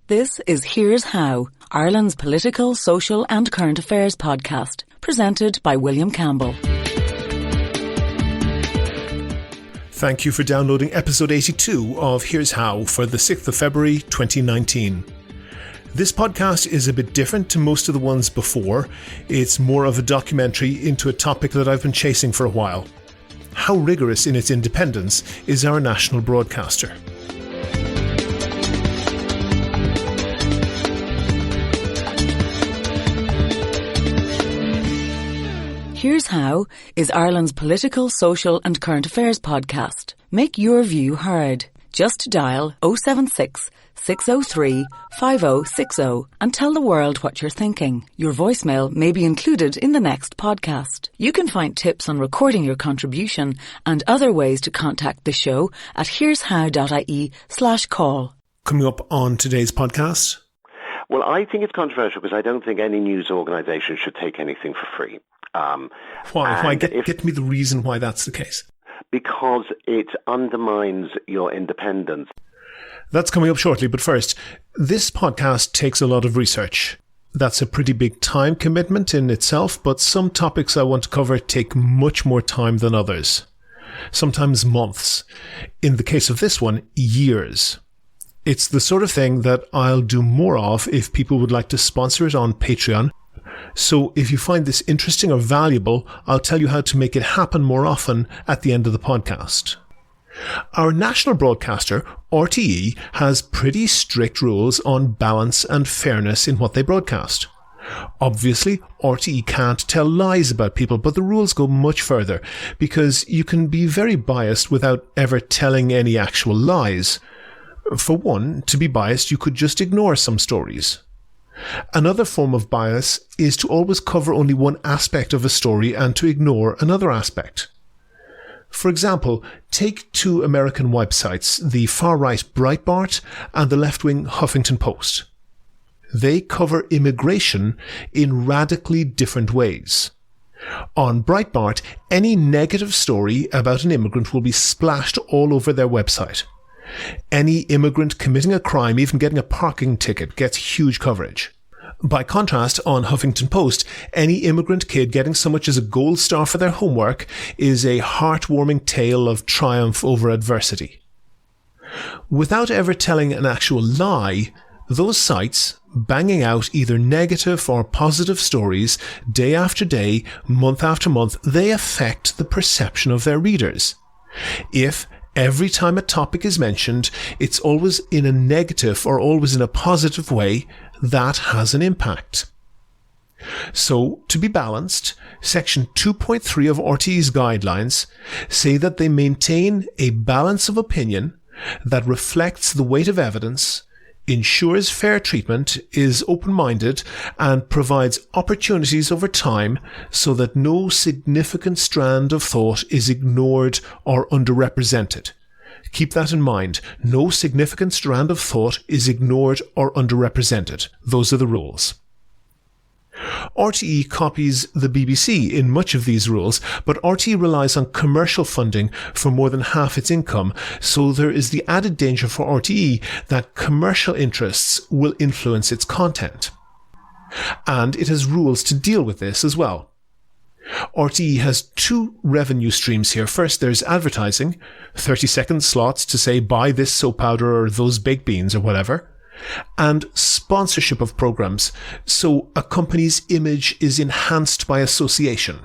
This is Here's How, Ireland's political, social and current affairs podcast, presented by William Campbell. Thank you for downloading episode 82 of Here's How for the 6th of February 2019. This podcast is a bit different to most of the ones before. It's more of a documentary into a topic that I've been chasing for a while. How rigorous in its independence is our national broadcaster? Here's How is Ireland's political, social and current affairs podcast. Make your view heard. Just dial 076 603 5060 and tell the world what you're thinking. Your voicemail may be included in the next podcast. You can find tips on recording your contribution and other ways to contact the show at here'show.ie/call. Coming up on today's podcast. Well, I think it's controversial because I don't think any news organisation should take anything for free. Why? Get me the reason why that's the case. Because it undermines your independence. That's coming up shortly, but first, this podcast takes a lot of research. That's a pretty big time commitment in itself, but some topics I want to cover take much more time than others. Sometimes months. In the case of this one, years. It's the sort of thing that I'll do more of if people would like to sponsor it on Patreon. So if you find this interesting or valuable, I'll tell you how to make it happen more often at the end of the podcast. Our national broadcaster, RTE, has pretty strict rules on balance and fairness in what they broadcast. Obviously, RTE can't tell lies about people, but the rules go much further because you can be very biased without ever telling any actual lies. For one, to be biased, you could just ignore some stories. Another form of bias is to always cover only one aspect of a story and to ignore another aspect. For example, take two American websites, the far-right Breitbart and the left-wing Huffington Post. They cover immigration in radically different ways. On Breitbart, any negative story about an immigrant will be splashed all over their website. Any immigrant committing a crime, even getting a parking ticket, gets huge coverage. By contrast, on Huffington Post, any immigrant kid getting so much as a gold star for their homework is a heartwarming tale of triumph over adversity. Without ever telling an actual lie, those sites, banging out either negative or positive stories day after day, month after month, they affect the perception of their readers. If every time a topic is mentioned, it's always in a negative or always in a positive way, that has an impact. So, to be balanced, Section 2.3 of RTE's guidelines say that they maintain a balance of opinion that reflects the weight of evidence, ensures fair treatment, is open-minded, and provides opportunities over time so that no significant strand of thought is ignored or underrepresented. Keep that in mind. No significant strand of thought is ignored or underrepresented. Those are the rules. RTE copies the BBC in much of these rules, but RTE relies on commercial funding for more than half its income, so there is the added danger for RTE that commercial interests will influence its content. And it has rules to deal with this as well. RTE has two revenue streams here. First, there's advertising, 30-second slots to say buy this soap powder or those baked beans or whatever, and sponsorship of programs, so a company's image is enhanced by association.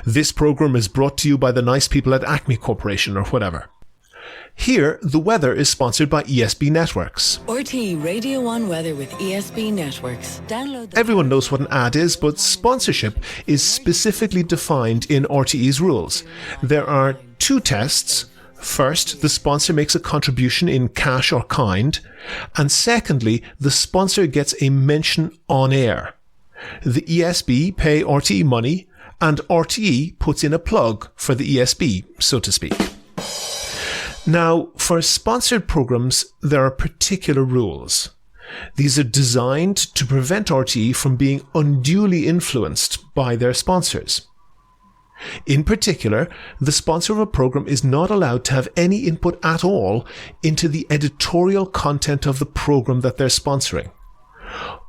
This program is brought to you by the nice people at Acme Corporation or whatever. Here, the weather is sponsored by ESB Networks. RTE Radio 1 Weather with ESB Networks. Download. Everyone knows what an ad is, but sponsorship is specifically defined in RTE's rules. There are two tests. First, the sponsor makes a contribution in cash or kind. And secondly, the sponsor gets a mention on air. The ESB pay RTE money, and RTE puts in a plug for the ESB, so to speak. Now, for sponsored programs, there are particular rules. These are designed to prevent RTE from being unduly influenced by their sponsors. In particular, the sponsor of a program is not allowed to have any input at all into the editorial content of the program that they're sponsoring.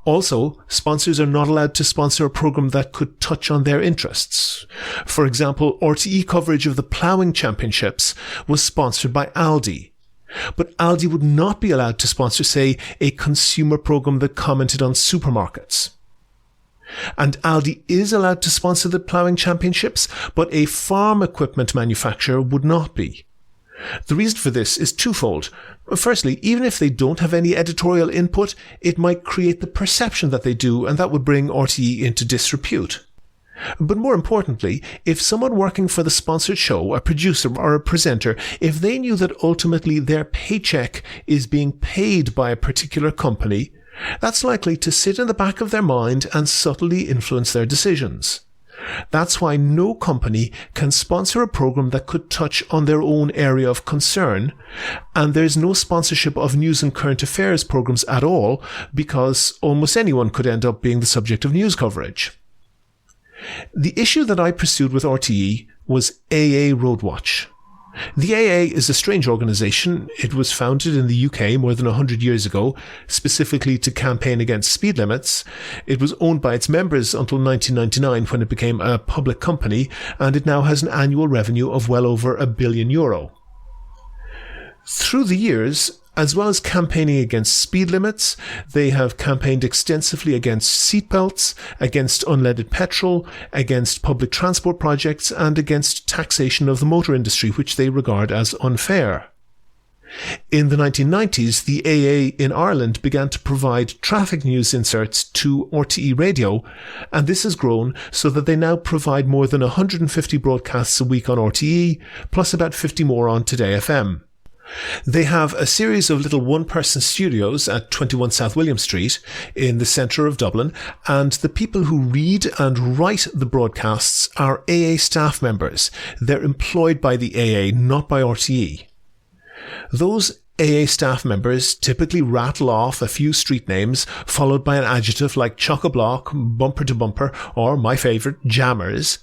Also, sponsors are not allowed to sponsor a program that could touch on their interests. For example, RTE coverage of the ploughing championships was sponsored by Aldi. But Aldi would not be allowed to sponsor, say, a consumer program that commented on supermarkets. And Aldi is allowed to sponsor the ploughing championships, but a farm equipment manufacturer would not be. The reason for this is twofold. Firstly, even if they don't have any editorial input, it might create the perception that they do, and that would bring RTE into disrepute. But more importantly, if someone working for the sponsored show, a producer or a presenter, if they knew that ultimately their paycheck is being paid by a particular company, that's likely to sit in the back of their mind and subtly influence their decisions. That's why no company can sponsor a program that could touch on their own area of concern, and there's no sponsorship of news and current affairs programs at all, because almost anyone could end up being the subject of news coverage. The issue that I pursued with RTE was AA Roadwatch. The AA is a strange organisation. It was founded in the UK more than 100 years ago, specifically to campaign against speed limits. It was owned by its members until 1999 when it became a public company, and it now has an annual revenue of well over €1 billion. Through the years, as well as campaigning against speed limits, they have campaigned extensively against seatbelts, against unleaded petrol, against public transport projects, and against taxation of the motor industry, which they regard as unfair. In the 1990s, the AA in Ireland began to provide traffic news inserts to RTE Radio, and this has grown so that they now provide more than 150 broadcasts a week on RTE, plus about 50 more on Today FM. They have a series of little one-person studios at 21 South William Street in the centre of Dublin, and the people who read and write the broadcasts are AA staff members. They're employed by the AA, not by RTE. Those AA staff members typically rattle off a few street names, followed by an adjective like chock-a-block, bumper to bumper, or, my favourite, jammers.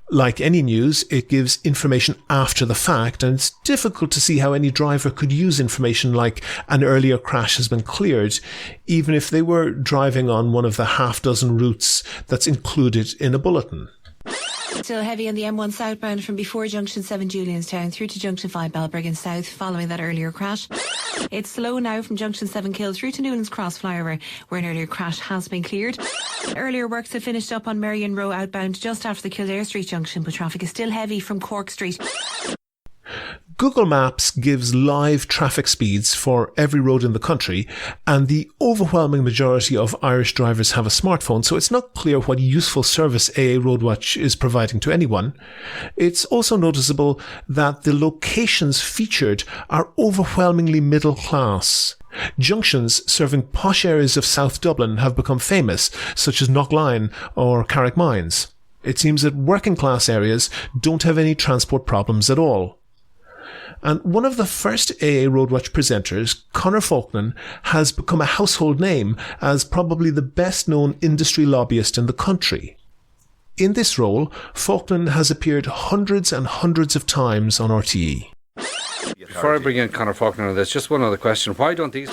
Like any news, it gives information after the fact, and it's difficult to see how any driver could use information like an earlier crash has been cleared, even if they were driving on one of the half-dozen routes that's included in a bulletin. Still heavy on the M1 southbound from before Junction 7 Julianstown through to Junction 5 Balbriggan South following that earlier crash. It's slow now from Junction 7 Kill through to Newlands Cross flyover, where an earlier crash has been cleared. Earlier works have finished up on Merrion Row outbound just after the Kildare Street junction, but traffic is still heavy from Cork Street. Google Maps gives live traffic speeds for every road in the country, and the overwhelming majority of Irish drivers have a smartphone, so it's not clear what useful service AA Roadwatch is providing to anyone. It's also noticeable that the locations featured are overwhelmingly middle class. Junctions serving posh areas of South Dublin have become famous, such as Knockline or Carrickmines. It seems that working class areas don't have any transport problems at all. And one of the first AA Roadwatch presenters, Conor Faulkner, has become a household name as probably the best-known industry lobbyist in the country. In this role, Faulkner has appeared hundreds and hundreds of times on RTE. Before I bring in Conor Faulkner, there's just one other question. Why don't these...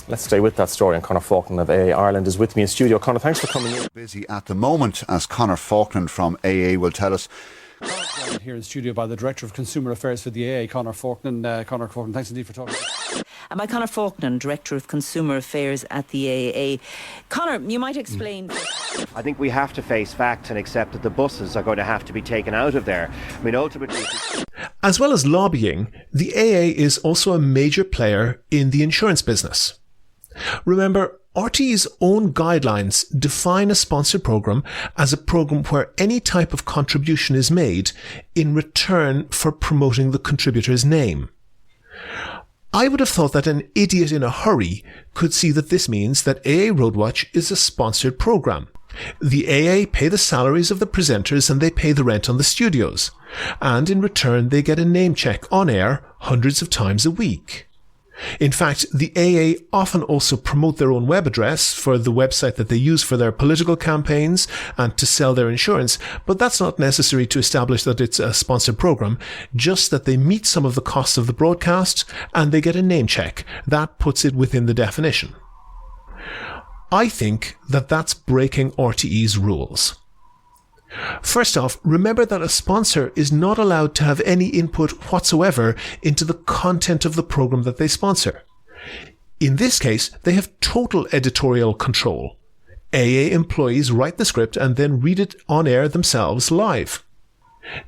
Let's stay with that story, and Conor Faulkner of AA Ireland is with me in studio. Conor, thanks for coming in. Busy at the moment, as Conor Faulkner from AA will tell us. Here in studio by the Director of Consumer Affairs for the AA, Conor Faulkner. Conor Faulkner, thanks indeed for talking. And by Conor Faulkner, Director of Consumer Affairs at the AA. Conor, you might explain... I think we have to face facts and accept that the buses are going to have to be taken out of there. I mean, ultimately... As well as lobbying, the AA is also a major player in the insurance business. Remember, RTE's own guidelines define a sponsored programme as a programme where any type of contribution is made in return for promoting the contributor's name. I would have thought that an idiot in a hurry could see that this means that AA Roadwatch is a sponsored programme. The AA pay the salaries of the presenters and they pay the rent on the studios. And in return they get a name check on air hundreds of times a week. In fact, the AA often also promote their own web address for the website that they use for their political campaigns and to sell their insurance, but that's not necessary to establish that it's a sponsored program, just that they meet some of the costs of the broadcast and they get a name check. That puts it within the definition. I think that that's breaking RTE's rules. First off, remember that a sponsor is not allowed to have any input whatsoever into the content of the program that they sponsor. In this case, they have total editorial control. AA employees write the script and then read it on air themselves live.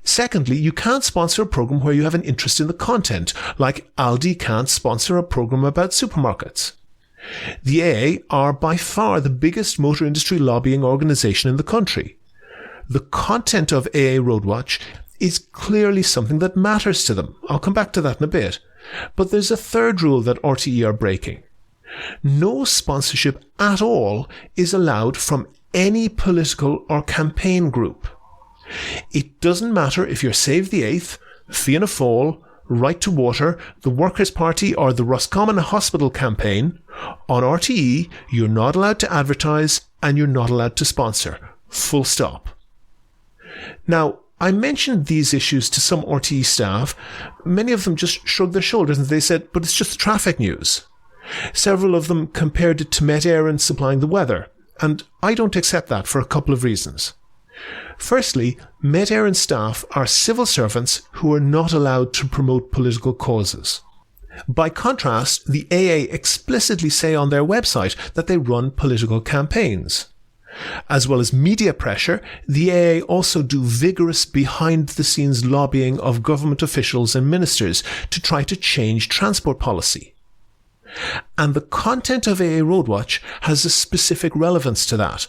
Secondly, you can't sponsor a program where you have an interest in the content, like Aldi can't sponsor a program about supermarkets. The AA are by far the biggest motor industry lobbying organisation in the country. The content of AA Roadwatch is clearly something that matters to them. I'll come back to that in a bit. But there's a third rule that RTE are breaking. No sponsorship at all is allowed from any political or campaign group. It doesn't matter if you're Save the Eighth, Fianna Fáil, Right to Water, the Workers' Party or the Roscommon Hospital campaign. On RTE, you're not allowed to advertise and you're not allowed to sponsor. Full stop. Now, I mentioned these issues to some RTE staff. Many of them just shrugged their shoulders and they said, but it's just traffic news. Several of them compared it to Met Éireann supplying the weather, and I don't accept that for a couple of reasons. Firstly, Met Éireann staff are civil servants who are not allowed to promote political causes. By contrast, the AA explicitly say on their website that they run political campaigns. As well as media pressure, the AA also do vigorous behind-the-scenes lobbying of government officials and ministers to try to change transport policy. And the content of AA Roadwatch has a specific relevance to that.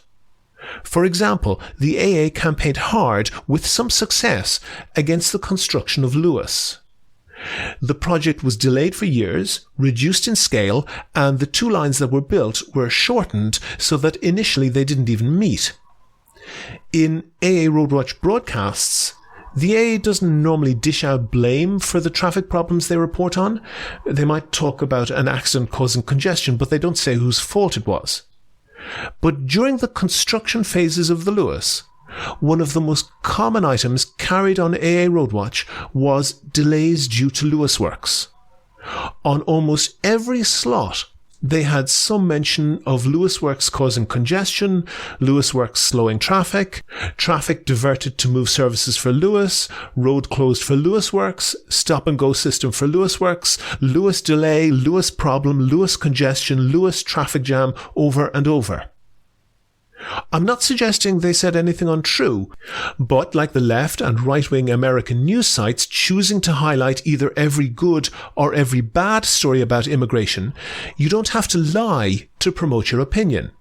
For example, the AA campaigned hard, with some success, against the construction of Lewis. The project was delayed for years, reduced in scale, and the 2 lines that were built were shortened so that initially they didn't even meet. In AA Roadwatch broadcasts, the AA doesn't normally dish out blame for the traffic problems they report on. They might talk about an accident causing congestion, but they don't say whose fault it was. But during the construction phases of the Lewis, one of the most common items carried on AA Roadwatch was delays due to Lewis works. On almost every slot, they had some mention of Lewis works causing congestion, Lewis works slowing traffic, traffic diverted to move services for Lewis, road closed for Lewis works, stop and go system for Lewis works, Lewis delay, Lewis problem, Lewis congestion, Lewis traffic jam, over and over. I'm not suggesting they said anything untrue, but like the left and right-wing American news sites choosing to highlight either every good or every bad story about immigration, you don't have to lie to promote your opinion.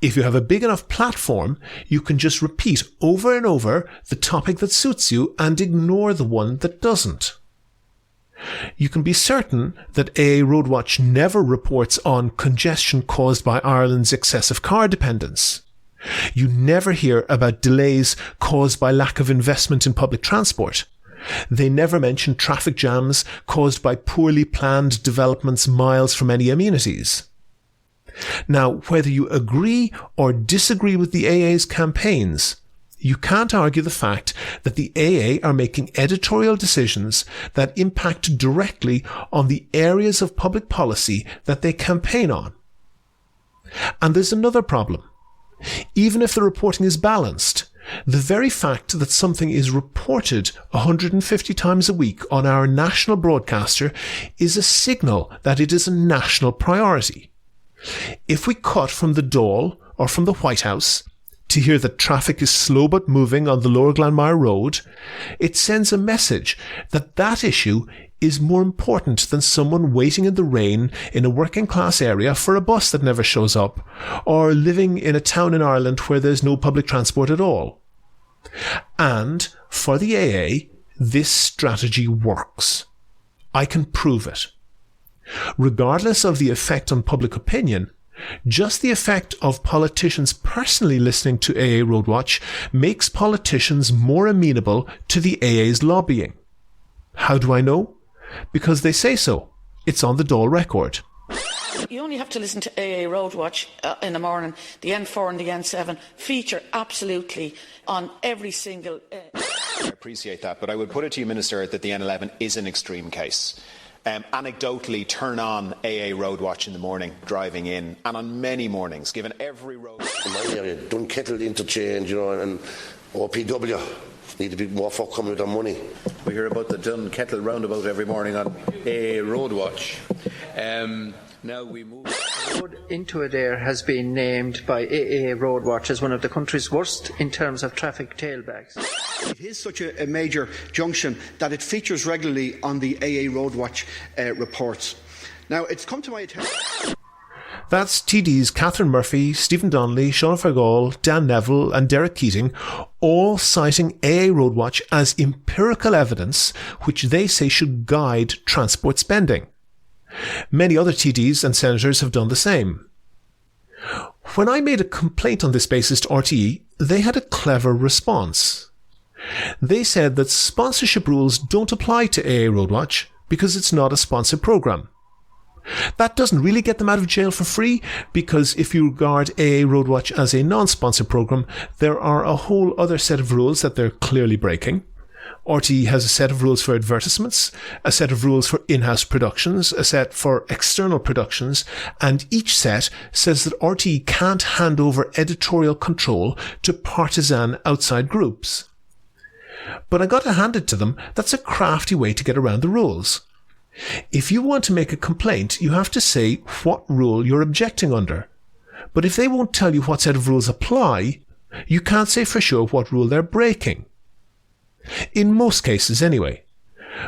If you have a big enough platform, you can just repeat over and over the topic that suits you and ignore the one that doesn't. You can be certain that AA Roadwatch never reports on congestion caused by Ireland's excessive car dependence. You never hear about delays caused by lack of investment in public transport. They never mention traffic jams caused by poorly planned developments miles from any amenities. Now, whether you agree or disagree with the AA's campaigns, you can't argue the fact that the AA are making editorial decisions that impact directly on the areas of public policy that they campaign on. And there's another problem. Even if the reporting is balanced, the very fact that something is reported 150 times a week on our national broadcaster is a signal that it is a national priority. If we cut from the Dáil or from the White House to hear that traffic is slow but moving on the Lower Glanmire Road, it sends a message that that issue is more important than someone waiting in the rain in a working class area for a bus that never shows up, or living in a town in Ireland where there's no public transport at all. And for the AA, this strategy works. I can prove it. Regardless of the effect on public opinion, just the effect of politicians personally listening to AA Roadwatch makes politicians more amenable to the AA's lobbying. How do I know? Because they say so. It's on the Dáil record. You only have to listen to AA Roadwatch in the morning. The N4 and the N7 feature absolutely on every single... I appreciate that, but I would put it to you, Minister, that the N11 is an extreme case. Anecdotally, turn on AA Roadwatch in the morning, driving in, and on many mornings, given every road... In my area, Dunkettle interchange, and OPW need to be more forthcoming with their money. We hear about the Dunkettle roundabout every morning on AA Roadwatch. Now we move. The road into Adair has been named by AA Roadwatch as one of the country's worst in terms of traffic tailbacks. It is such a major junction that it features regularly on the AA Roadwatch reports. Now, it's come to my attention... That's TDs Catherine Murphy, Stephen Donnelly, Sean Fergal, Dan Neville and Derek Keating, all citing AA Roadwatch as empirical evidence which they say should guide transport spending. Many other TDs and senators have done the same. When I made a complaint on this basis to RTE, they had a clever response. They said that sponsorship rules don't apply to AA Roadwatch because it's not a sponsored programme. That doesn't really get them out of jail for free, because if you regard AA Roadwatch as a non-sponsored programme, there are a whole other set of rules that they're clearly breaking. RTE has a set of rules for advertisements, a set of rules for in-house productions, a set for external productions, and each set says that RTE can't hand over editorial control to partisan outside groups. But I got to hand it to them, that's a crafty way to get around the rules. If you want to make a complaint, you have to say what rule you're objecting under. But if they won't tell you what set of rules apply, you can't say for sure what rule they're breaking. In most cases, anyway.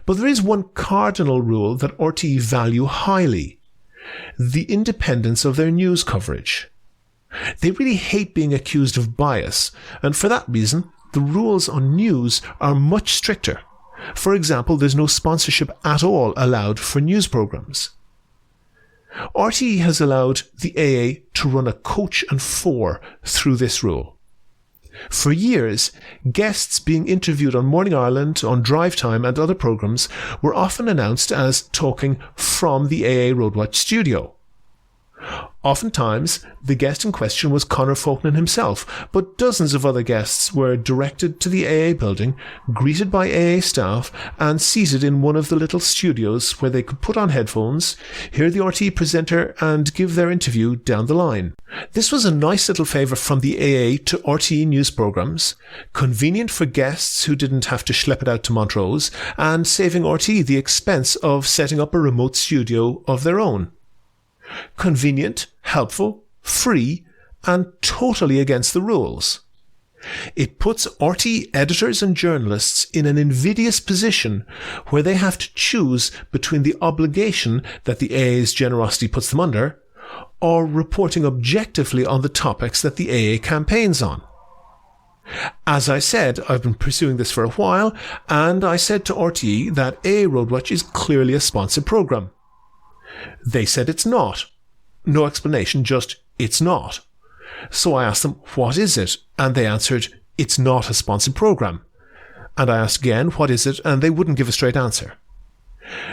But there is one cardinal rule that RTE value highly: the independence of their news coverage. They really hate being accused of bias, and for that reason, the rules on news are much stricter. For example, there's no sponsorship at all allowed for news programmes. RTE has allowed the AA to run a coach and four through this rule. For years, guests being interviewed on Morning Ireland, on Drive Time and other programmes were often announced as talking from the AA Roadwatch studio. Oftentimes, the guest in question was Conor Faulkner himself, but dozens of other guests were directed to the AA building, greeted by AA staff, and seated in one of the little studios where they could put on headphones, hear the RTE presenter, and give their interview down the line. This was a nice little favour from the AA to RTE news programmes, convenient for guests who didn't have to schlep it out to Montrose, and saving RTE the expense of setting up a remote studio of their own. Convenient, helpful, free, and totally against the rules. It puts RTE editors and journalists in an invidious position where they have to choose between the obligation that the AA's generosity puts them under, or reporting objectively on the topics that the AA campaigns on. As I said, I've been pursuing this for a while, and I said to RTE that AA Roadwatch is clearly a sponsored programme. They said it's not. No explanation, just it's not. So I asked them, what is it? And they answered, it's not a sponsored programme. And I asked again, what is it? And they wouldn't give a straight answer.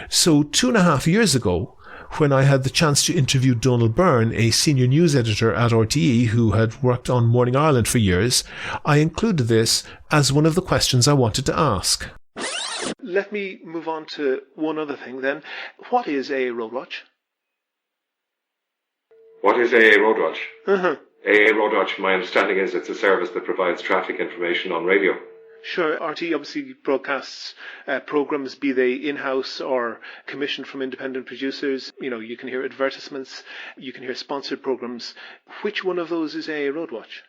So 2.5 years ago, when I had the chance to interview Donal Byrne, a senior news editor at RTE who had worked on Morning Ireland for years, I included this as one of the questions I wanted to ask. Let me move on to one other thing then. What is AA Roadwatch? What is AA Roadwatch? AA Roadwatch, my understanding is it's a service that provides traffic information on radio. Sure, RTE obviously broadcasts programmes, be they in-house or commissioned from independent producers. You know, you can hear advertisements, you can hear sponsored programmes. Which one of those is AA Roadwatch?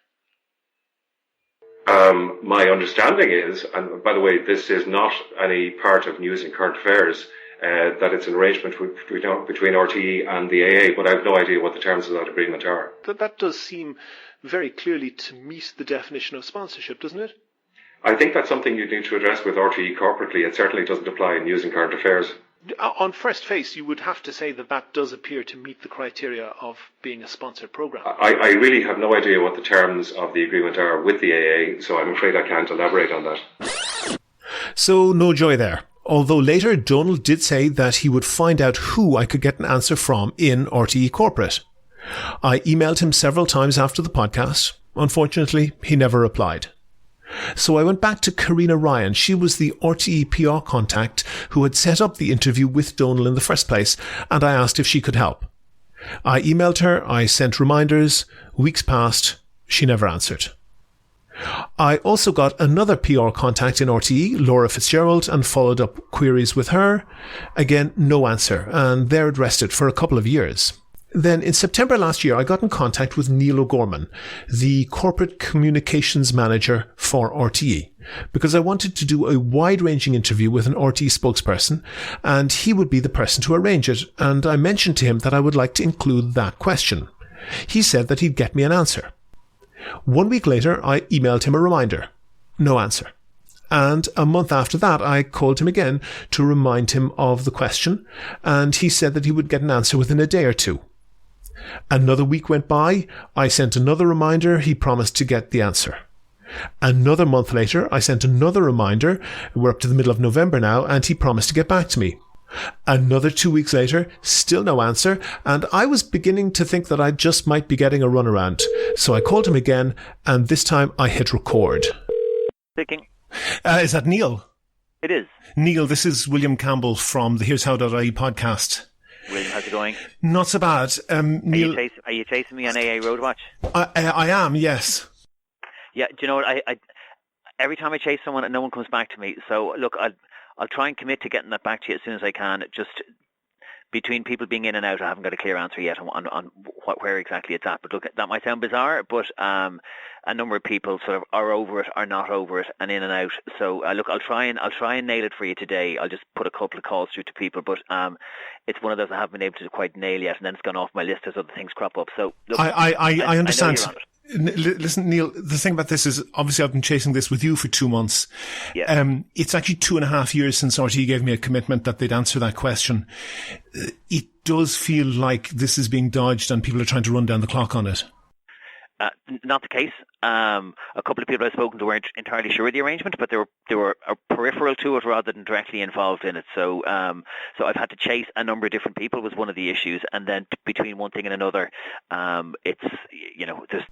My understanding is, and by the way, this is not any part of News and Current Affairs, that it's an arrangement between RTE and the AA, but I have no idea what the terms of that agreement are. That does seem very clearly to meet the definition of sponsorship, doesn't it? I think that's something you need to address with RTE corporately. It certainly doesn't apply in News and Current Affairs. On first face, you would have to say that does appear to meet the criteria of being a sponsored programme. I really have no idea what the terms of the agreement are with the AA, so I'm afraid I can't elaborate on that. So no joy there. Although later Donal did say that he would find out who I could get an answer from in RTE Corporate. I emailed him several times after the podcast. Unfortunately, he never replied. So I went back to Karina Ryan. She was the RTE PR contact who had set up the interview with Donal in the first place, and I asked if she could help. I emailed her, I sent reminders, weeks passed, she never answered. I also got another PR contact in RTE, Laura Fitzgerald, and followed up queries with her. Again, no answer, and they're addressed it for a couple of years. Then in September last year, I got in contact with Neil O'Gorman, the corporate communications manager for RTE, because I wanted to do a wide-ranging interview with an RTE spokesperson, and he would be the person to arrange it, and I mentioned to him that I would like to include that question. He said that he'd get me an answer. 1 week later, I emailed him a reminder. No answer. And a month after that, I called him again to remind him of the question, and he said that he would get an answer within a day or two. Another week went by. I sent another reminder. He promised to get the answer. Another month later, I sent another reminder. We're up to the middle of November now, and he promised to get back to me. Another 2 weeks later, still no answer, and I was beginning to think that I just might be getting a runaround. So I called him again, and this time I hit record. Speaking. Is that Neil? It is. Neil, this is William Campbell from the Here's How.ie podcast. William, how's it going? Not so bad. Neil, are you chasing me on AA Roadwatch? I am, yes. Yeah, do you know what? I every time I chase someone and no one comes back to me. So look, I'll try and commit to getting that back to you as soon as I can. Just between people being in and out, I haven't got a clear answer yet on where exactly it's at. But look, that might sound bizarre, but a number of people sort of are over it, are not over it, and in and out. So look, I'll try and nail it for you today. I'll just put a couple of calls through to people, but it's one of those I haven't been able to quite nail yet, and then it's gone off my list as other things crop up. So look, I understand. I know you're on it. Listen, Neil, the thing about this is, obviously I've been chasing this with you for 2 months. Yeah. It's actually 2.5 years since RTE gave me a commitment that they'd answer that question. It does feel like this is being dodged and people are trying to run down the clock on it. Not the case. A couple of people I've spoken to weren't entirely sure of the arrangement, but they were peripheral to it rather than directly involved in it. So I've had to chase a number of different people was one of the issues, and then between one thing and another, it's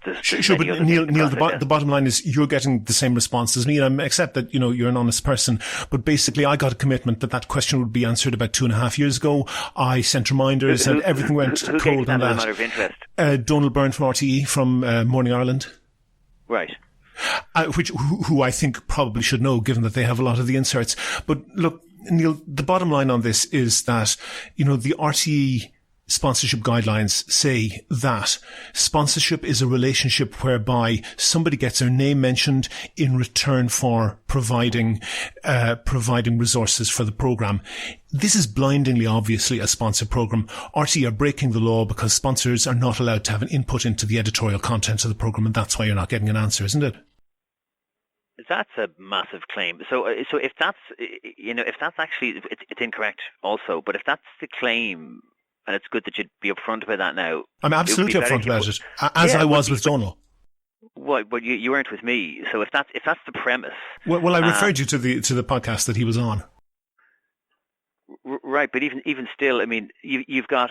there's sure. But Neil, the bottom line is you're getting the same response as me, and I accept that you're an honest person. But basically, I got a commitment that question would be answered about 2.5 years ago. I sent reminders, and everything went cold on that. As a matter of interest? Donal Byrne from RTE from Morning Ireland. Right. Who I think probably should know, given that they have a lot of the inserts. But look, Neil, the bottom line on this is that, the RTE sponsorship guidelines say that sponsorship is a relationship whereby somebody gets their name mentioned in return for providing resources for the programme. This is blindingly obviously a sponsored programme. RTE are breaking the law because sponsors are not allowed to have an input into the editorial content of the programme, and that's why you're not getting an answer, isn't it? That's a massive claim. So if that's actually, it's incorrect also, but if that's the claim, and it's good that you'd be upfront about that now. I'm absolutely upfront about it, as I was with Donal. Well, but you weren't with me. So if that's the premise. Well, I referred you to the podcast that he was on. Right, but even still, I mean, you've got.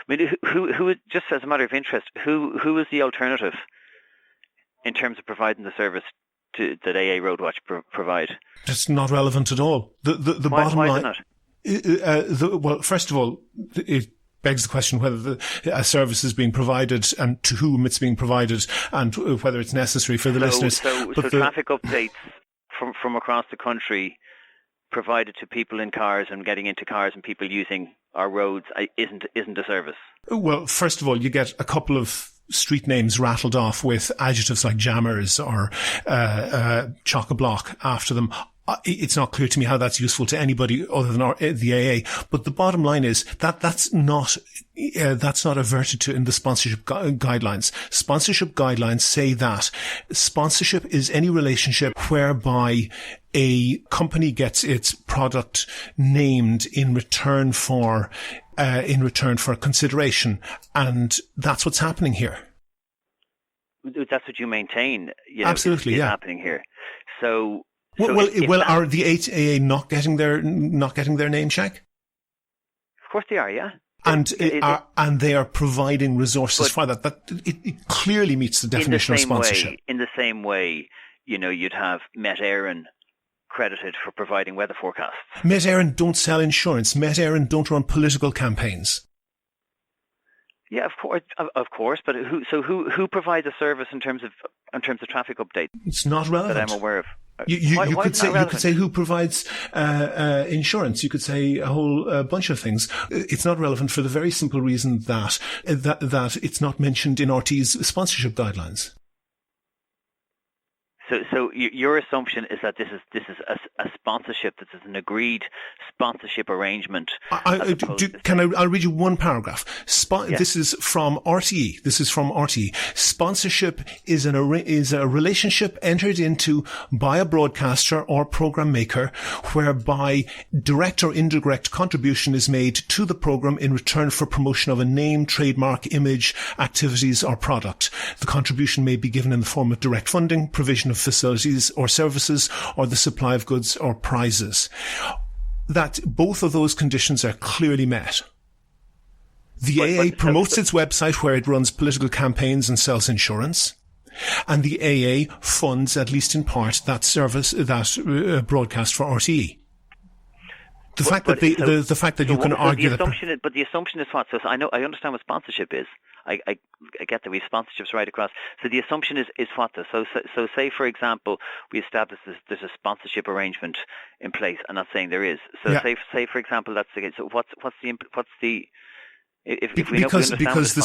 Who just as a matter of interest, who is the alternative in terms of providing the service that AA Roadwatch provide? That's not relevant at all. The bottom line. Why is it not? Well, first of all, it begs the question whether a service is being provided and to whom it's being provided and whether it's necessary for the listeners. So traffic updates from across the country provided to people in cars and getting into cars and people using our roads isn't a service. Well, first of all, you get a couple of street names rattled off with adjectives like jammers or chock-a-block after them. It's not clear to me how that's useful to anybody other than the AA. But the bottom line is that's not averted to in the sponsorship guidelines. Sponsorship guidelines say that sponsorship is any relationship whereby a company gets its product named in return for consideration, and that's what's happening here. That's what you maintain. Absolutely, is yeah. happening here. So Well, are the 8 AA not getting their name check? Of course they are, yeah. And they are providing resources for that. It clearly meets the definition of sponsorship. In the same way, you'd have Met Éireann credited for providing weather forecasts. Met Éireann don't sell insurance. Met Éireann don't run political campaigns. Yeah, of course. But who provides a service in terms of traffic update? It's not relevant. That I'm aware of. You could say who provides insurance. You could say a whole bunch of things. It's not relevant for the very simple reason that it's not mentioned in RT's sponsorship guidelines. So your assumption is that this is a sponsorship. This is an agreed sponsorship arrangement. I'll read you one paragraph. This is from RTE. Sponsorship is a relationship entered into by a broadcaster or program maker, whereby direct or indirect contribution is made to the program in return for promotion of a name, trademark, image, activities, or product. The contribution may be given in the form of direct funding, provision of facilities or services, or the supply of goods or prizes. That both of those conditions are clearly met. The AA promotes its website where it runs political campaigns and sells insurance, and the AA funds, at least in part, that service, that broadcast for RTE. The fact that you can argue that. But the assumption is what? So I understand what sponsorship is. I get that we have sponsorships right across. So the assumption is what? So say, for example, we establish there's a sponsorship arrangement in place. I'm not saying there is. So yeah. say for example that's the case. So what's the because the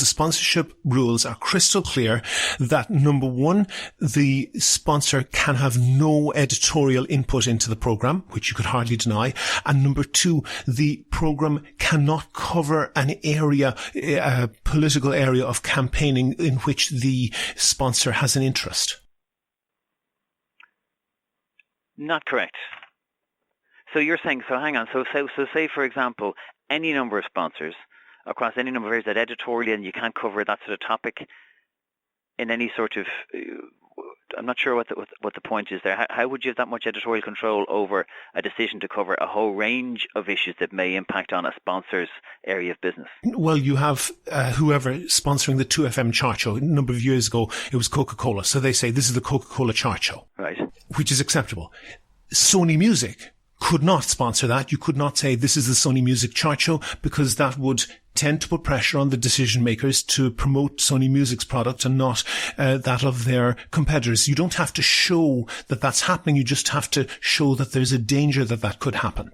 sponsorship rules are crystal clear that, number one, the sponsor can have no editorial input into the program, which you could hardly deny, and number two, the program cannot cover an area, a political area of campaigning in which the sponsor has an interest. Not correct. So you're saying, so hang on, so say for example, any number of sponsors across any number of areas that editorially, and you can't cover that sort of topic in any sort of, I'm not sure what the point is there. How would you have that much editorial control over a decision to cover a whole range of issues that may impact on a sponsor's area of business? Well, you have whoever sponsoring the 2FM chart show. A number of years ago, it was Coca-Cola. So they say this is the Coca-Cola chart show. Right. Which is acceptable. Sony Music could not sponsor that. You could not say this is the Sony Music chart show, because that would tend to put pressure on the decision makers to promote Sony Music's product and not that of their competitors. You don't have to show that that's happening. You just have to show that there's a danger that could happen.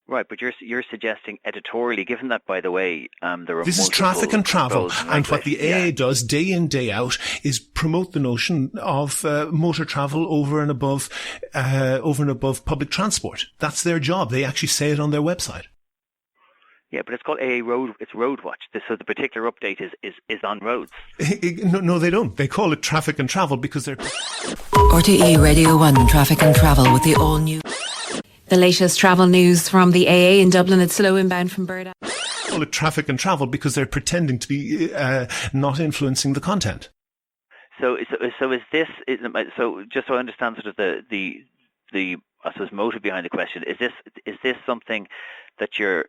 Right, but you're suggesting editorially, given that, by the way, there are... This is traffic and travel, and what the AA does day in, day out is promote the notion of motor travel over and above public transport. That's their job. They actually say it on their website. Yeah, but it's called AA Road. It's Road Watch. So the particular update is on roads. No, they don't. They call it traffic and travel because they're... RTE Radio 1 Traffic and Travel with the all-new... The latest travel news from the AA in Dublin. It's slow inbound from Burda. Call it traffic and travel because they're pretending to be not influencing the content. So is this? So just so I understand sort of the I suppose motive behind the question, is this something that you're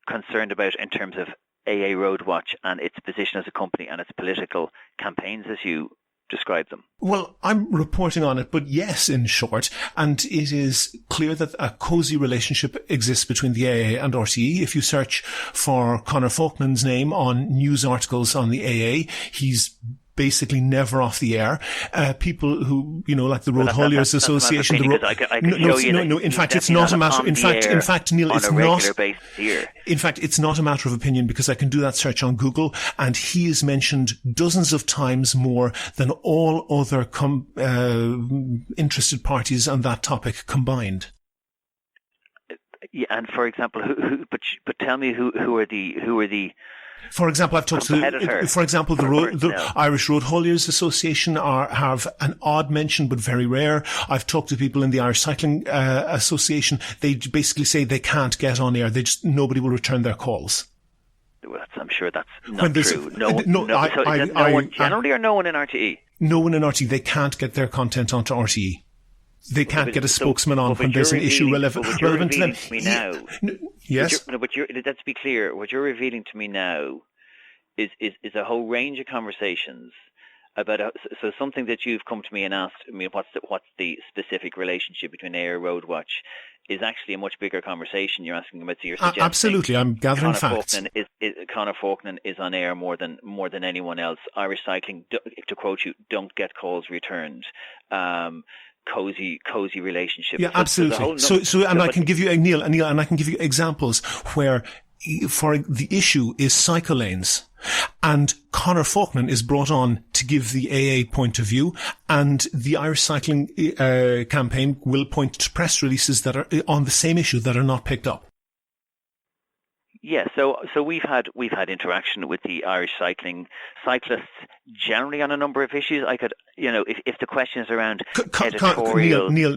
concerned about in terms of AA Roadwatch and its position as a company and its political campaigns as you describe them? Well, I'm reporting on it, but yes, in short, and it is clear that a cosy relationship exists between the AA and RTE. If you search for Conor Faulkner's name on news articles on the AA, he's basically never off the air. People who, like the Road Hauliers Association. No. In fact, it's not a matter. In fact, Neil, it's not. In fact, it's not a matter of opinion because I can do that search on Google, and he is mentioned dozens of times more than all other interested parties on that topic combined. Yeah, and for example, but tell me who are the. For example, I've talked to, the Irish Road Hauliers Association have an odd mention, but very rare. I've talked to people in the Irish Cycling Association. They basically say they can't get on air. Nobody will return their calls. Well, I'm sure that's not true. No one generally, or no one in RTE? No one in RTE. They can't get their content onto RTE. they can't get a spokesman on when there's an issue relevant to them. To me now, yes. Let's be clear. What you're revealing to me now is a whole range of conversations about so something that you've come to me and asked me what's the specific relationship between AA Roadwatch is actually a much bigger conversation you're asking about. So you're suggesting absolutely, I'm gathering facts. Conor Faulkner is on air more than anyone else. Irish Cycling, to quote you, don't get calls returned. Cozy relationship. Yeah, absolutely. I can give you Neil, and I can give you examples where, for the issue is cycle lanes, and Conor Faulkner is brought on to give the AA point of view, and the Irish Cycling campaign will point to press releases that are on the same issue that are not picked up. Yeah, so we've had interaction with the Irish cyclists generally on a number of issues. I could, if the question is around editorial. Neil.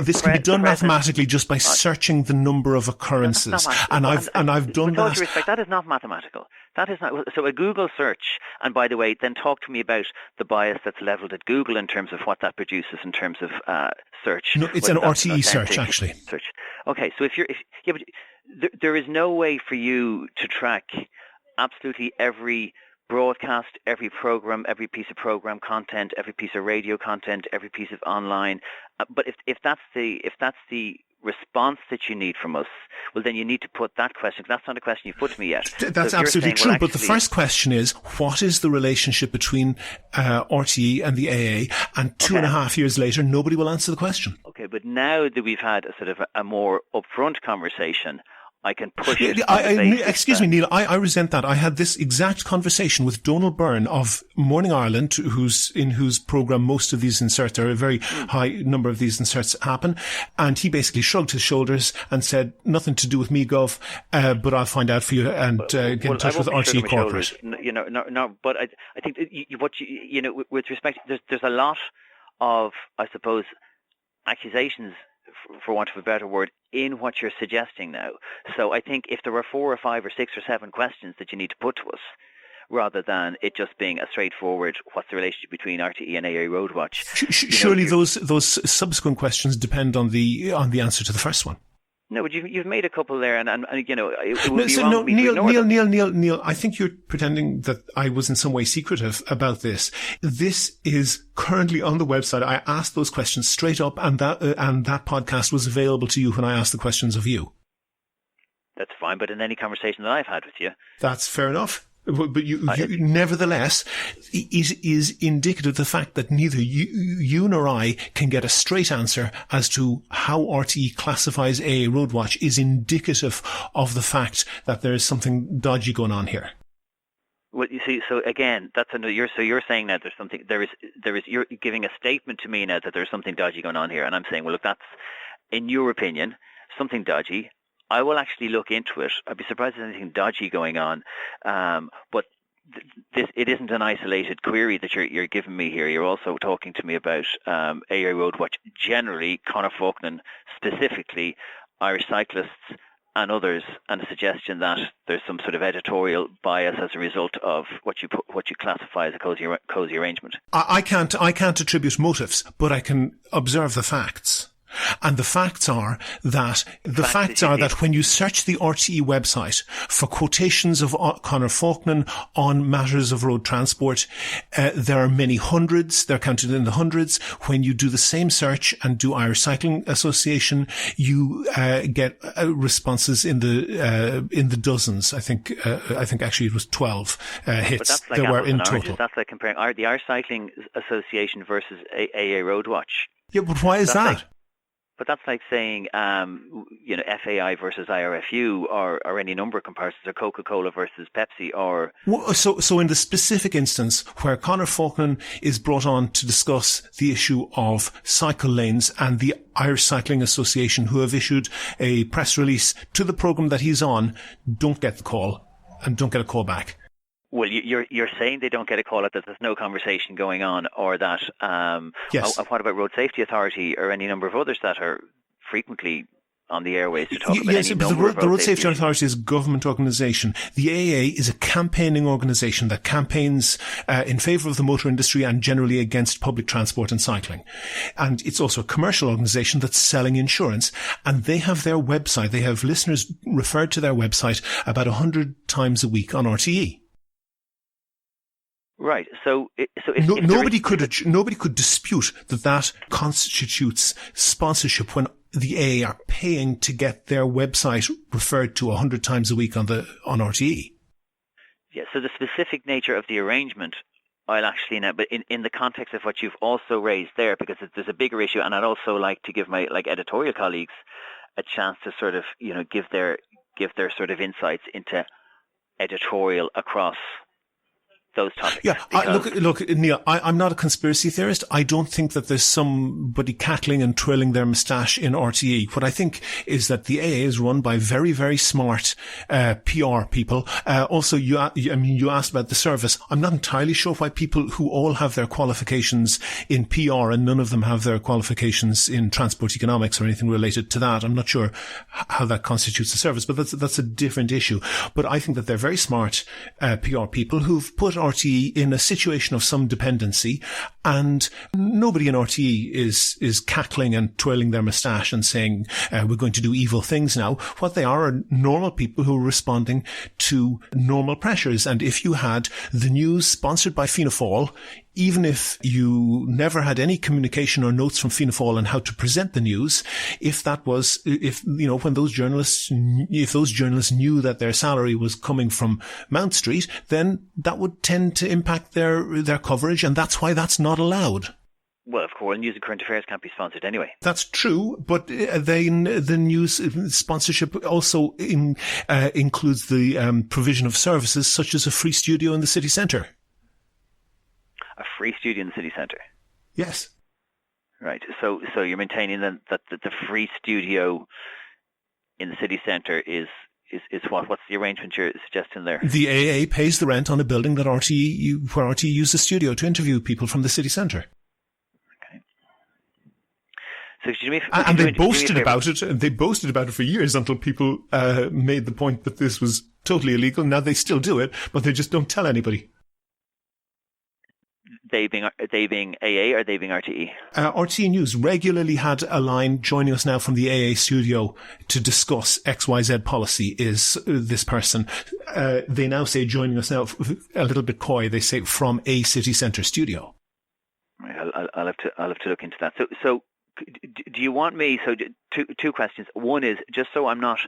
This can be done mathematically just by searching the number of occurrences, and I've done that. With all due respect, that is not mathematical. That is not. So a Google search, and by the way, then talk to me about the bias that's levelled at Google in terms of what that produces in terms of search. No, it's an RTE search actually. Okay, so but there is no way for you to track absolutely every broadcast, every program, every piece of program content, every piece of radio content, every piece of online. But if that's the response that you need from us, well, then you need to put that question. That's not a question you've put to me yet. That's absolutely true. But the first question is, what is the relationship between RTE and the AA? And 2.5 years later, nobody will answer the question. Okay, but now that we've had a sort of a more upfront conversation, I can push it. Excuse me, Neil. I resent that. I had this exact conversation with Donald Byrne of Morning Ireland, in whose programme most of these inserts, or a very high number of these inserts happen, and he basically shrugged his shoulders and said, "Nothing to do with me, Gov, but I'll find out for you and get in touch with RTE Corporate." No, but I think with respect, there's a lot of, I suppose, accusations, for want of a better word, in what you're suggesting now. So I think if there were 4 or 5 or 6 or 7 questions that you need to put to us, rather than it just being a straightforward, what's the relationship between RTE and AA Roadwatch? Surely those subsequent questions depend on the answer to the first one. No, but you've made a couple there, and it would be wrong to ignore them. Neil, I think you're pretending that I was in some way secretive about this. This is currently on the website. I asked those questions straight up, and that podcast was available to you when I asked the questions of you. That's fine, but in any conversation that I've had with you, that's fair enough. But you nevertheless, it is indicative of the fact that neither you nor I can get a straight answer as to how RTE classifies AA Roadwatch is indicative of the fact that there is something dodgy going on here. Well, you see, so again, you're saying that there is you're giving a statement to me now that there's something dodgy going on here, and I'm saying, well, look, that's, in your opinion, something dodgy. I will actually look into it. I'd be surprised if there's anything dodgy going on. But it isn't an isolated query that you're giving me here. You're also talking to me about AA Roadwatch generally, Conor Faulkner specifically, Irish cyclists and others, and a suggestion that there's some sort of editorial bias as a result of what you classify as a cozy arrangement. I can't attribute motives, but I can observe the facts. And the facts are that when you search the RTE website for quotations of Conor Faulkner on matters of road transport, there are many hundreds. They're counted in the hundreds. When you do the same search and do Irish Cycling Association, you get responses in the dozens. I think actually it was 12 hits there were in total. That's like comparing the Irish Cycling Association versus AA Roadwatch. Yeah, but why is that? But that's like saying, FAI versus IRFU, or any number of comparisons, or Coca-Cola versus Pepsi, or... So in the specific instance where Conor Faulkner is brought on to discuss the issue of cycle lanes, and the Irish Cycling Association, who have issued a press release to the programme that he's on, don't get the call, and don't get a call back. Well, you're saying they don't get a call, that there's no conversation going on, or that yes. What about Road Safety Authority or any number of others that are frequently on the airways to talk about yes, any but number of the Road Safety Authority is a government organisation. The AAA is a campaigning organisation that campaigns in favour of the motor industry and generally against public transport and cycling. And it's also a commercial organisation that's selling insurance. And they have their website. They have listeners referred to their website about 100 times a week on RTE. Right. So if nobody could dispute that constitutes sponsorship when the AA are paying to get their website referred to 100 times a week on RTE. Yeah. So the specific nature of the arrangement, I'll actually know, but in the context of what you've also raised there, because there's a bigger issue, and I'd also like to give my editorial colleagues a chance to sort of give their sort of insights into editorial across those topics. Yeah, look, Neil, I'm not a conspiracy theorist. I don't think that there's somebody cackling and twirling their moustache in RTE. What I think is that the AA is run by very, very smart PR people. Also, you asked about the service. I'm not entirely sure why people who all have their qualifications in PR and none of them have their qualifications in transport economics or anything related to that. I'm not sure how that constitutes a service, but that's a different issue. But I think that they're very smart PR people who've put RTE in a situation of some dependency, and nobody in RTE is cackling and twirling their moustache and saying we're going to do evil things now. What they are normal people who are responding to normal pressures. And if you had the news sponsored by Fianna Fáil, even if you never had any communication or notes from Fianna Fáil on how to present the news, if those journalists knew that their salary was coming from Mount Street, then that would tend to impact their coverage, and that's why that's not allowed. Well, of course, news and current affairs can't be sponsored anyway. That's true, but then the news sponsorship also includes the provision of services such as a free studio in the city centre. A free studio in the city centre? Yes. Right. So you're maintaining then that the free studio in the city centre is what? What's the arrangement you're suggesting there? The AA pays the rent on a building that where RTE uses a studio to interview people from the city centre. Okay. So and they boasted about it. And they boasted about it for years until people made the point that this was totally illegal. Now they still do it, but they just don't tell anybody. They being AA or they being RTE? RTE News regularly had a line joining us now from the AA studio to discuss XYZ policy is this person. They now say joining us now a little bit coy. They say from a city centre studio. Right, I'll have to look into that. So do you want me? So two questions. One is just so I'm not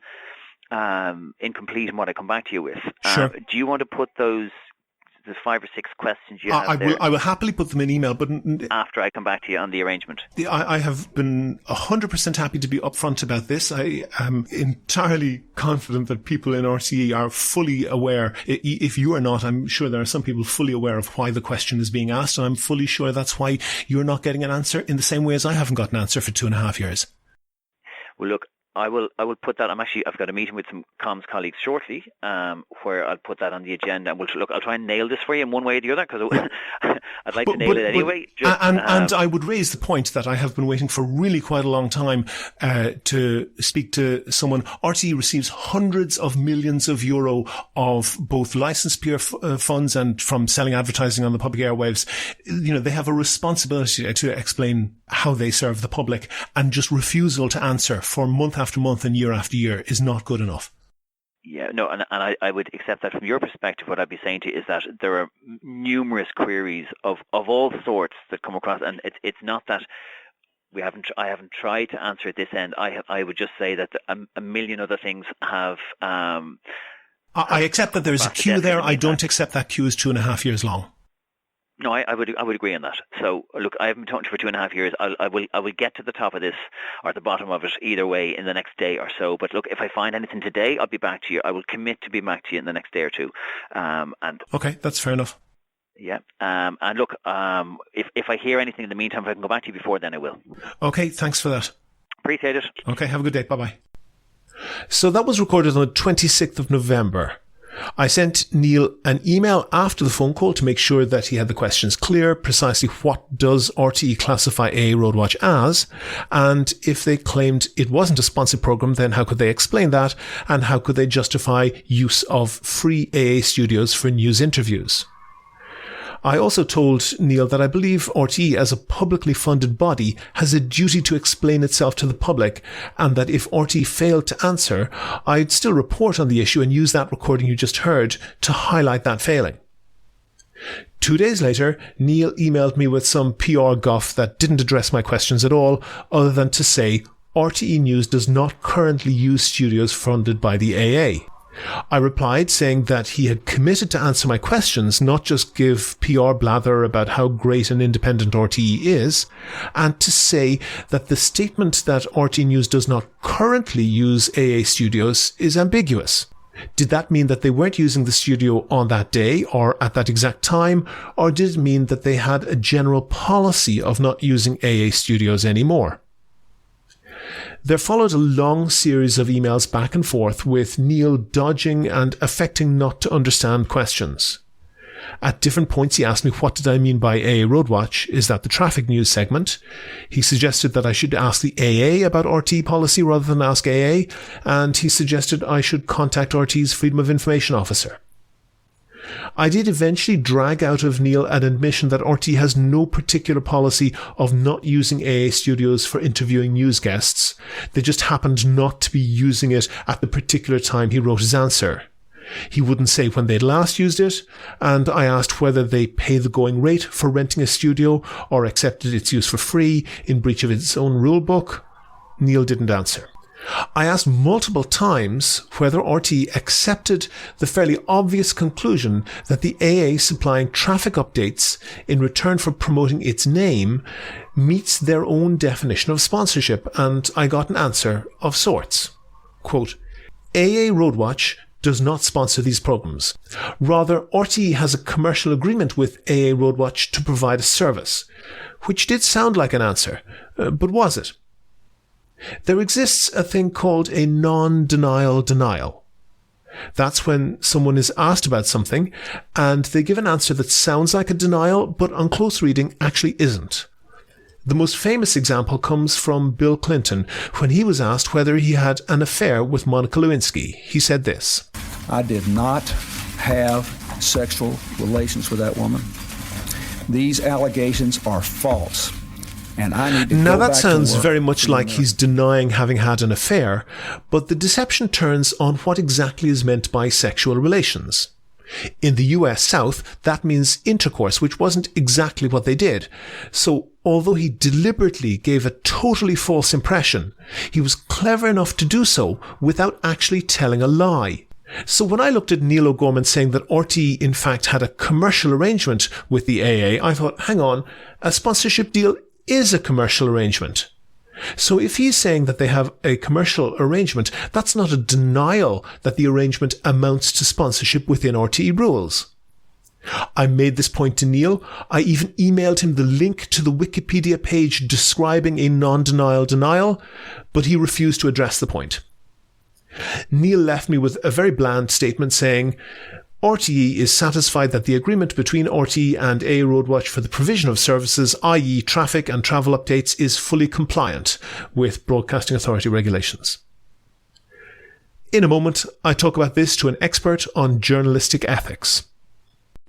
incomplete in what I come back to you with. Sure. Do you want to put the 5 or 6 questions you have there? I will happily put them in email, but after I come back to you on the arrangement. I have been 100% happy to be upfront about this. I am entirely confident that people in RTE are fully aware. If you are not, I'm sure there are some people fully aware of why the question is being asked, and I'm fully sure that's why you're not getting an answer in the same way as I haven't got an answer for 2.5 years. Well, look, I will put that. I've got a meeting with some comms colleagues shortly, where I'll put that on the agenda. And I'll try and nail this for you in one way or the other, because I'd like to nail it anyway. And I would raise the point that I have been waiting for really quite a long time to speak to someone. RTE receives hundreds of millions of euro of both licensed PR funds and from selling advertising on the public airwaves. They have a responsibility to explain how they serve the public, and just refusal to answer for month after month and year after year is not good enough. Yeah, no, and I would accept that from your perspective. What I'd be saying to you is that there are numerous queries of all sorts that come across, and it's not that I haven't tried to answer at this end. I would just say that a million other things have. I accept that there's a queue there. I don't accept that queue is 2.5 years long. No, I would agree on that. So look, I haven't talked to you for 2.5 years. I will get to the top of this or the bottom of it either way in the next day or so. But look, if I find anything today, I'll be back to you. I will commit to be back to you in the next day or two. Okay, that's fair enough. Yeah. And look, if I hear anything in the meantime, if I can go back to you before then, I will. Okay, thanks for that. Appreciate it. Okay, have a good day. Bye-bye. So that was recorded on the 26th of November. I sent Neil an email after the phone call to make sure that he had the questions clear, precisely what does RTE classify AA Roadwatch as, and if they claimed it wasn't a sponsored programme, then how could they explain that, and how could they justify use of free AA studios for news interviews. I also told Neil that I believe RTE, as a publicly funded body, has a duty to explain itself to the public, and that if RTE failed to answer, I'd still report on the issue and use that recording you just heard to highlight that failing. 2 days later, Neil emailed me with some PR guff that didn't address my questions at all, other than to say RTE News does not currently use studios funded by the AA. I replied saying that he had committed to answer my questions, not just give PR blather about how great and independent RTE is, and to say that the statement that RTE News does not currently use AA studios is ambiguous. Did that mean that they weren't using the studio on that day or at that exact time, or did it mean that they had a general policy of not using AA studios anymore? There followed a long series of emails back and forth with Neil dodging and affecting not to understand questions. At different points he asked me what did I mean by AA Roadwatch, is that the traffic news segment? He suggested that I should ask the AA about RTE policy rather than ask AA, and he suggested I should contact RTE's Freedom of Information officer. I did eventually drag out of Neil an admission that RTE has no particular policy of not using AA studios for interviewing news guests. They just happened not to be using it at the particular time he wrote his answer. He wouldn't say when they'd last used it, and I asked whether they pay the going rate for renting a studio or accepted its use for free in breach of its own rule book. Neil didn't answer. I asked multiple times whether RTE accepted the fairly obvious conclusion that the AA supplying traffic updates in return for promoting its name meets their own definition of sponsorship, and I got an answer of sorts. Quote, AA Roadwatch does not sponsor these programs. Rather, RTE has a commercial agreement with AA Roadwatch to provide a service, which did sound like an answer, but was it? There exists a thing called a non-denial denial. That's when someone is asked about something and they give an answer that sounds like a denial, but on close reading actually isn't. The most famous example comes from Bill Clinton when he was asked whether he had an affair with Monica Lewinsky. He said this: I did not have sexual relations with that woman. These allegations are false. And I need to now go that back sounds to work. very much like he's denying having had an affair, but the deception turns on what exactly is meant by sexual relations. In the US South, that means intercourse, which wasn't exactly what they did. So, although he deliberately gave a totally false impression, he was clever enough to do so without actually telling a lie. So when I looked at Neil O'Gorman saying that RTE in fact had a commercial arrangement with the AA, I thought, hang on, a sponsorship deal is a commercial arrangement. So if he's saying that they have a commercial arrangement, that's not a denial that the arrangement amounts to sponsorship within RTE rules. I made this point to Neil. I even emailed him the link to the Wikipedia page describing a non-denial denial, but he refused to address the point. Neil left me with a very bland statement saying, RTE is satisfied that the agreement between RTE and AA Roadwatch for the provision of services, i.e. traffic and travel updates, is fully compliant with Broadcasting Authority regulations. In a moment, I talk about this to an expert on journalistic ethics.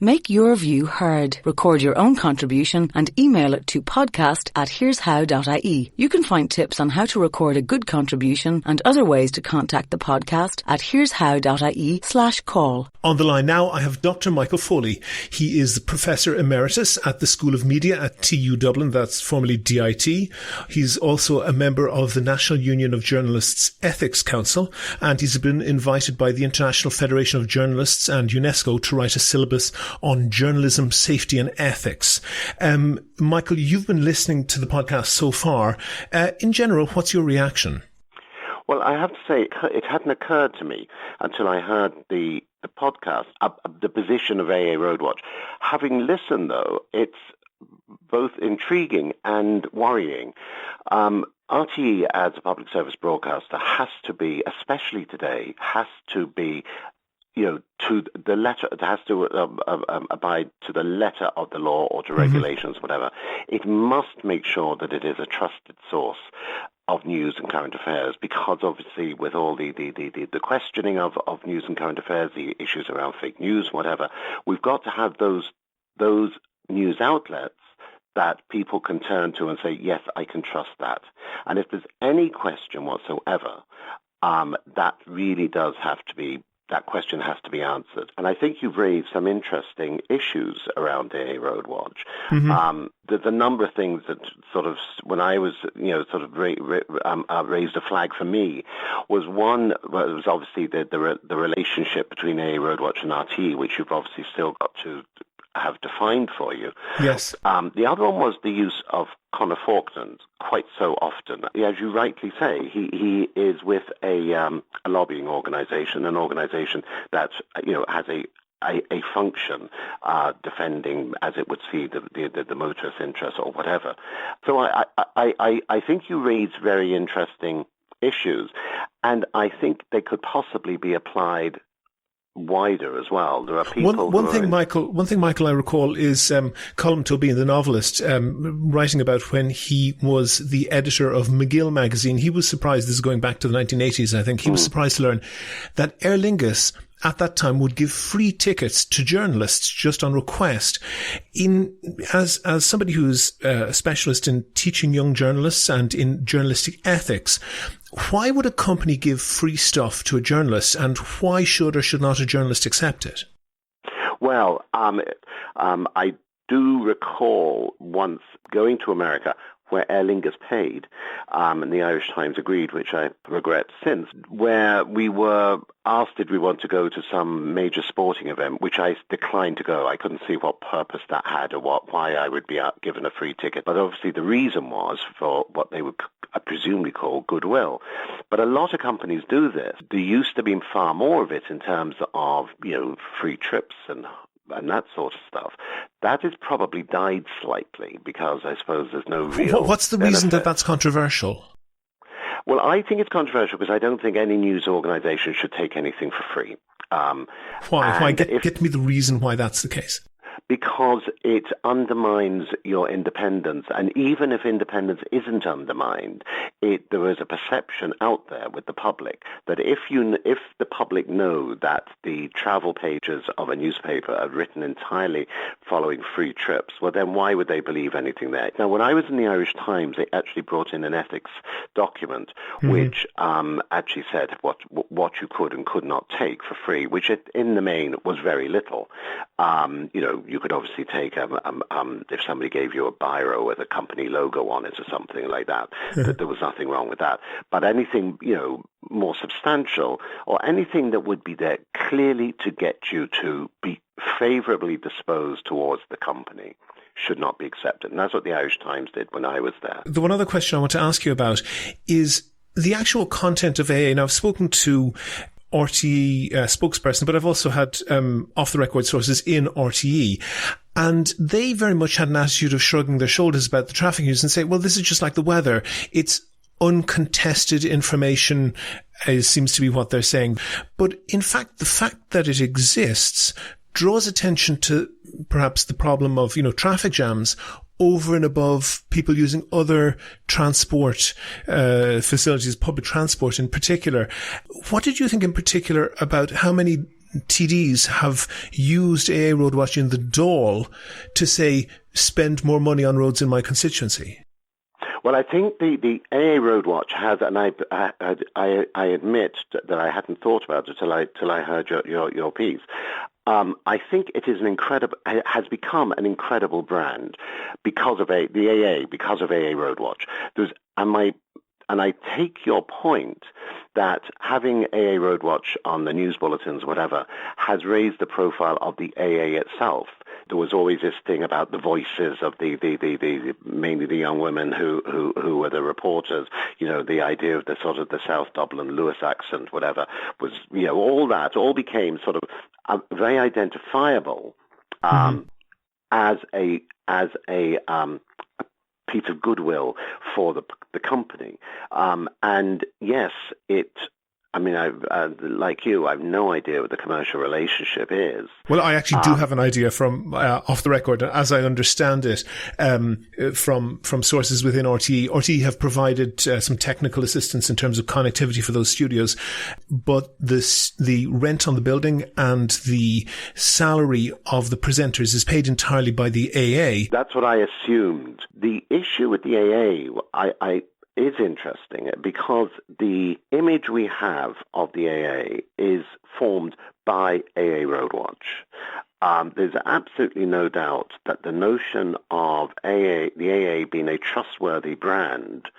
Make your view heard. Record your own contribution and email it to podcast@here'show.ie. You can find tips on how to record a good contribution and other ways to contact the podcast at here'show.ie/call. On the line now, I have Dr. Michael Foley. He is the Professor Emeritus at the School of Media at TU Dublin, that's formerly DIT. He's also a member of the National Union of Journalists Ethics Council, and he's been invited by the International Federation of Journalists and UNESCO to write a syllabus on journalism, safety and ethics. Michael, you've been listening to the podcast so far. In general, what's your reaction? Well, I have to say it hadn't occurred to me until I heard the podcast, the position of AA Roadwatch. Having listened, though, it's both intriguing and worrying. RTE as a public service broadcaster has to be, especially today, has to be to the letter, it has to abide to the letter of the law or to regulations, whatever. It must make sure that it is a trusted source of news and current affairs, because obviously with all the questioning of news and current affairs, the issues around fake news, whatever, we've got to have those news outlets that people can turn to and say, yes, I can trust that. And if there's any question whatsoever, that really does have to be, that question has to be answered. And I think you've raised some interesting issues around AA Roadwatch. There's a number of things that sort of, when I was, raised a flag for me, was one, it was obviously the relationship between AA Roadwatch and RTE, which you've obviously still got to have defined for you. Yes. The other one was the use of Conor Falkland quite so often. As you rightly say, he is with a lobbying organisation, an organisation that has a function defending, as it would see, the motorist interests or whatever. So I think you raise very interesting issues, and I think they could possibly be applied wider as well. There are people. One thing, Michael, I recall is Colm Tobin, the novelist, writing about when he was the editor of McGill magazine. He was surprised. This is going back to the 1980s. I think he was surprised to learn that Aer Lingus at that time would give free tickets to journalists just on request. As somebody who's a specialist in teaching young journalists and in journalistic ethics, why would a company give free stuff to a journalist, and why should or should not a journalist accept it? Well, I do recall once going to America where Aer Lingus paid, and the Irish Times agreed, which I regret since, where we were asked did we want to go to some major sporting event, which I declined to go. I couldn't see what purpose that had or why I would be given a free ticket. But obviously the reason was for what they would presumably call goodwill. But a lot of companies do this. There used to be far more of it in terms of, free trips and that sort of stuff. That has probably died slightly because I suppose there's no real What's the reason that that's controversial? Well, I think it's controversial because I don't think any news organisation should take anything for free. Why? Get me the reason why that's the case. Because it undermines your independence, and even if independence isn't undermined, there is a perception out there with the public that if the public know that the travel pages of a newspaper are written entirely following free trips, well then why would they believe anything there? Now, when I was in the Irish Times, they actually brought in an ethics document which actually said what you could and could not take for free, which in the main was very little. You could obviously take if somebody gave you a biro with a company logo on it or something like that, there was nothing wrong with that. But anything, more substantial or anything that would be there clearly to get you to be favourably disposed towards the company should not be accepted. And that's what the Irish Times did when I was there. The one other question I want to ask you about is the actual content of AA. Now, I've spoken to RTE spokesperson, but I've also had off-the-record sources in RTE, and they very much had an attitude of shrugging their shoulders about the traffic news and say, well, this is just like the weather. It's uncontested information, seems to be what they're saying. But in fact, the fact that it exists draws attention to perhaps the problem of, traffic jams over and above people using other transport facilities, public transport in particular. What did you think in particular about how many TDs have used AA Roadwatch in the Dáil to say, spend more money on roads in my constituency? Well, I think the AA Roadwatch has, and I admit that I hadn't thought about it till I heard your piece. I think it is has become an incredible brand because of the AA, because of AA Roadwatch. And I take your point that having AA Roadwatch on the news bulletins, whatever, has raised the profile of the AA itself. There was always this thing about the voices of the mainly the young women who were the reporters. The idea of the sort of the South Dublin Lewis accent, whatever, was all became sort of very identifiable as a piece of goodwill for the company. And yes, it I mean, like you, I have no idea what the commercial relationship is. Well, I actually do have an idea from off the record, as I understand it, from sources within RTE. RTE have provided some technical assistance in terms of connectivity for those studios, but the rent on the building and the salary of the presenters is paid entirely by the AA. That's what I assumed. The issue with the AA, is interesting because the image we have of the AA is formed by AA Roadwatch. There's absolutely no doubt that the notion of the AA being a trustworthy brand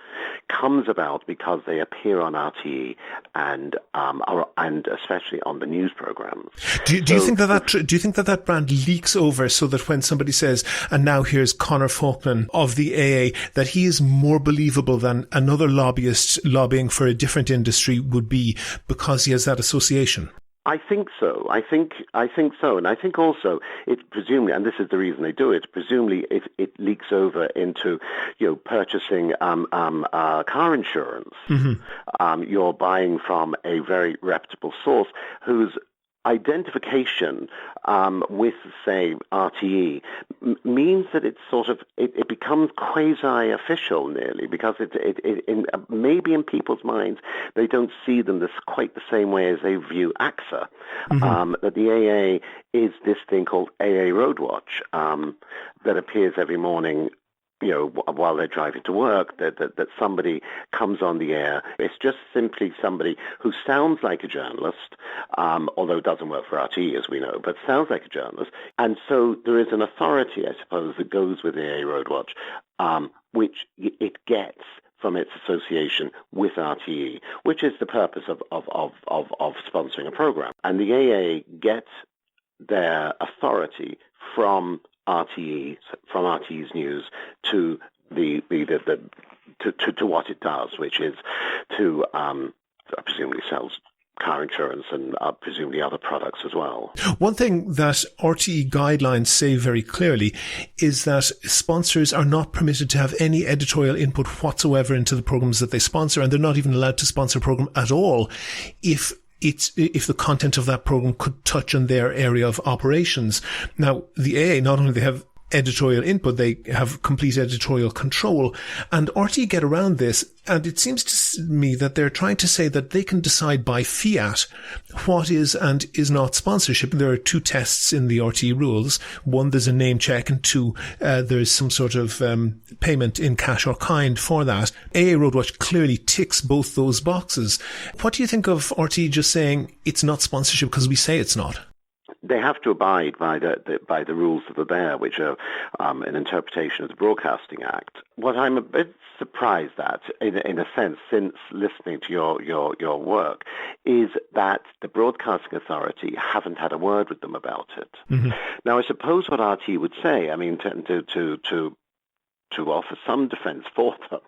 comes about because they appear on RTE and especially on the news programs. Do you think that brand leaks over so that when somebody says, and now here's Conor Faulkner of the AA, that he is more believable than another lobbyist lobbying for a different industry would be because he has that association? I think so. I think so. And I think also it presumably, and this is the reason they do it, presumably it leaks over into, purchasing car insurance. Mm-hmm. You're buying from a very reputable source whose identification with, say, RTE means that it's sort of it becomes quasi-official nearly, because maybe in people's minds they don't see them quite the same way as they view AXA. Mm-hmm. That the AA is this thing called AA Roadwatch that appears every morning, while they're driving to work, that somebody comes on the air. It's just simply somebody who sounds like a journalist, although doesn't work for RTE, as we know, but sounds like a journalist. And so there is an authority, I suppose, that goes with the AA Roadwatch, which it gets from its association with RTE, which is the purpose of sponsoring a program. And the AA gets their authority from RTE's news to to what it does, which is to presumably sells car insurance and presumably other products as well. One thing that RTE guidelines say very clearly is that sponsors are not permitted to have any editorial input whatsoever into the programs that they sponsor, and they're not even allowed to sponsor a program at all if the content of that program could touch on their area of operations. Now, the AA, not only they have editorial input, they have complete editorial control, and RTE get around this, and it seems to me that they're trying to say that they can decide by fiat what is and is not sponsorship. There are two tests in the RTE rules. One, there's a name check, and two, there's some sort of payment in cash or kind for that. AA Roadwatch clearly ticks both those boxes. What do you think of RTE just saying it's not sponsorship because we say it's not? They have to abide by the rules that are there, which are an interpretation of the Broadcasting Act. What I'm a bit surprised at, in a sense, since listening to your work, is that the Broadcasting Authority haven't had a word with them about it. Mm-hmm. Now, I suppose what RTE would say, I mean, to offer some defence for them,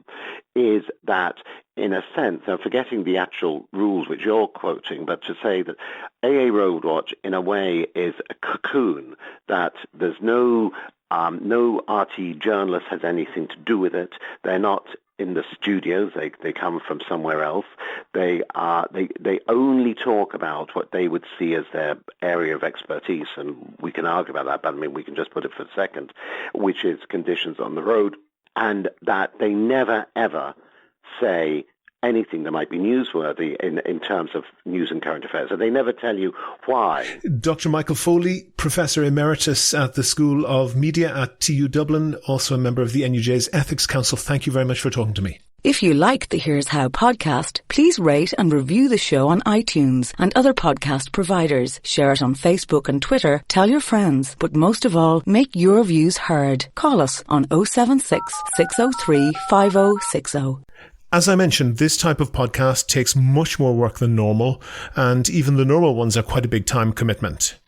is that, in a sense, now forgetting the actual rules which you're quoting, but to say that AA Roadwatch, in a way, is a cocoon, that there's no RTE journalist has anything to do with it. They're not in the studios. They come from somewhere else. They only talk about what they would see as their area of expertise, and we can argue about that, but I mean, we can just put it for a second, which is conditions on the road, and that they never, ever say anything that might be newsworthy in terms of news and current affairs. So they never tell you why. Dr. Michael Foley, Professor Emeritus at the School of Media at TU Dublin, also a member of the NUJ's Ethics Council. Thank you very much for talking to me. If you liked the Here's How podcast, please rate and review the show on iTunes and other podcast providers. Share it on Facebook and Twitter. Tell your friends. But most of all, make your views heard. Call us on 076 603 5060. As I mentioned, this type of podcast takes much more work than normal, and even the normal ones are quite a big time commitment.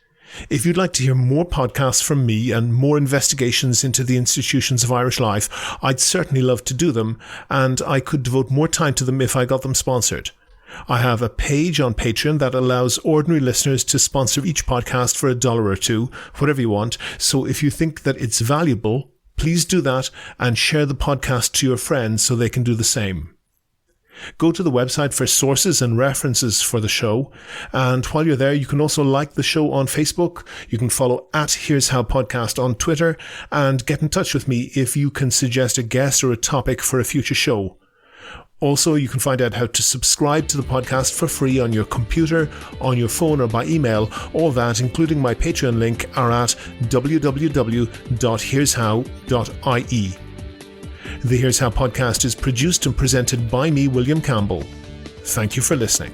If you'd like to hear more podcasts from me and more investigations into the institutions of Irish life, I'd certainly love to do them, and I could devote more time to them if I got them sponsored. I have a page on Patreon that allows ordinary listeners to sponsor each podcast for $1 or $2, whatever you want. So if you think that it's valuable, please do that and share the podcast to your friends so they can do the same. Go to the website for sources and references for the show. And while you're there, you can also like the show on Facebook. You can follow @Here'sHowPodcast on Twitter and get in touch with me if you can suggest a guest or a topic for a future show. Also, you can find out how to subscribe to the podcast for free on your computer, on your phone, or by email. All that, including my Patreon link, are at www.here'show.ie. The Here's How podcast is produced and presented by me, William Campbell. Thank you for listening.